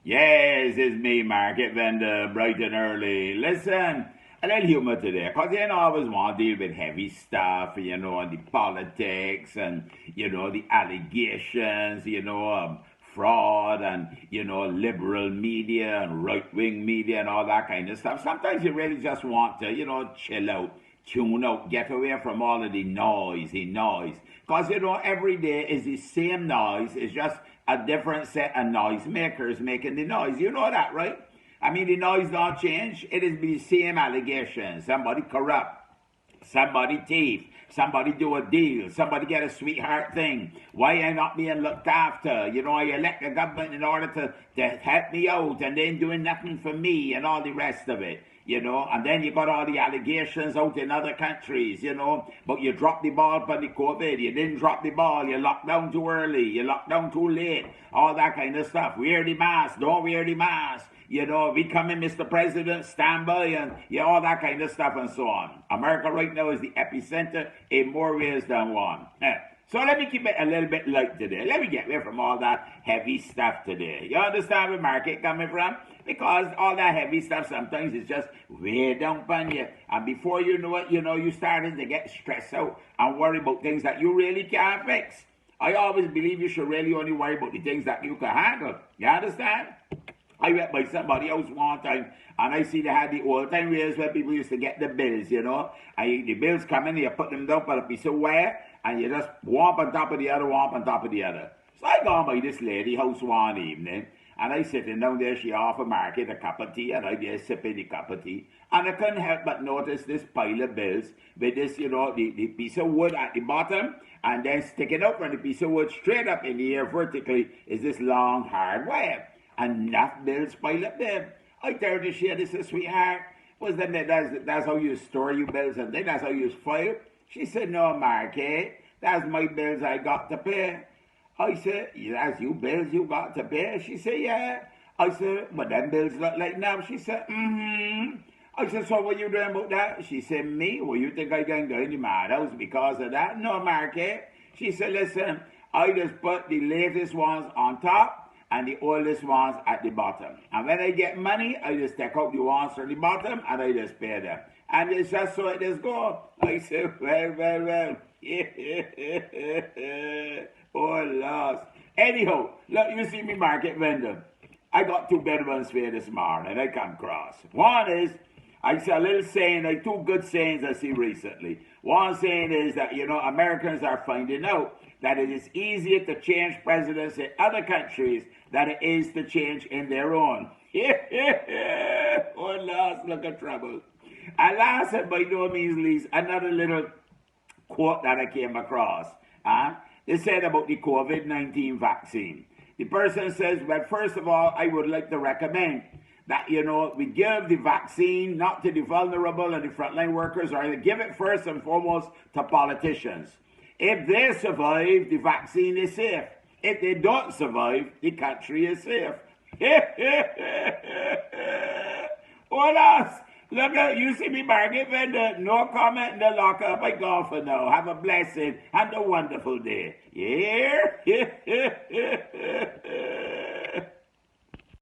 Yes, it's me, market vendor, bright and early. Listen, a little humor today, because I always want to deal with heavy stuff, and the politics and, the allegations, fraud and, liberal media and right wing media and all that kind of stuff. Sometimes you really just want to, chill out, tune out, get away from all of the noise. Because, every day is the same noise. It's just a different set of noisemakers making the noise. You know that, right? I mean, the noise don't change. It is the same allegations. Somebody corrupt, somebody thief, somebody do a deal, somebody get a sweetheart thing. Why am I not being looked after? I elect the government in order to help me out and then doing nothing for me and all the rest of it. And then you got all the allegations out in other countries, but you dropped the ball for the COVID, you didn't drop the ball, you locked down too early, you locked down too late, all that kind of stuff. Wear the mask, don't wear the mask, we come in, Mr. President, stand by, and all that kind of stuff and so on. America right now is the epicenter in more ways than one. So let me keep it a little bit light today. Let me get away from all that heavy stuff today. You understand where market coming from? Because all that heavy stuff sometimes is just way down on you. And before you know it, you started to get stressed out and worry about things that you really can't fix. I always believe you should really only worry about the things that you can handle. You understand? I went by somebody else one time, and I see they had the old-time ways where people used to get the bills, And the bills come in, you put them down for a piece of wire, and you just whomp on top of the other, whomp on top of the other. So I gone by this lady house one evening, and I sitting down there, she offered market a cup of tea, and I just sipping the cup of tea. And I couldn't help but notice this pile of bills with this, the piece of wood at the bottom, and then sticking out from the piece of wood straight up in the air vertically is this long, hard wire. And enough bills pile up there. I tell her to share this, sweetheart. Was then that's how you store your bills and then that's how you file? She said, no, Marky, that's my bills I got to pay. I said, that's you bills you got to pay? She said, yeah. I said, but them bills look like now. She said, mm-hmm. I said, so what you doing about that? She said, me? Well, you think I can go in the madhouse because of that? No, Marky. She said, listen, I just put the latest ones on top and the oldest ones at the bottom. And when I get money, I just take out the ones from the bottom and I just pay them. And it's just so it just go. I say, well. Oh, lost. Anyhow, look, you see me market vendor. I got two better ones for you this morning. I come across. One is, I see a little saying, like two good sayings I see recently. One saying is that, Americans are finding out that it is easier to change presidents in other countries than it is to change in their own. Oh, last, look at trouble. And last, and by no means least, another little quote that I came across. They said about the COVID-19 vaccine. The person says, well, first of all, I would like to recommend that, we give the vaccine not to the vulnerable and the frontline workers, or give it first and foremost to politicians. If they survive, the vaccine is safe. If they don't survive, the country is safe. Hola, look at you see me market vendor. No comment in the lockup. I go for now. Have a blessed and a wonderful day. Yeah.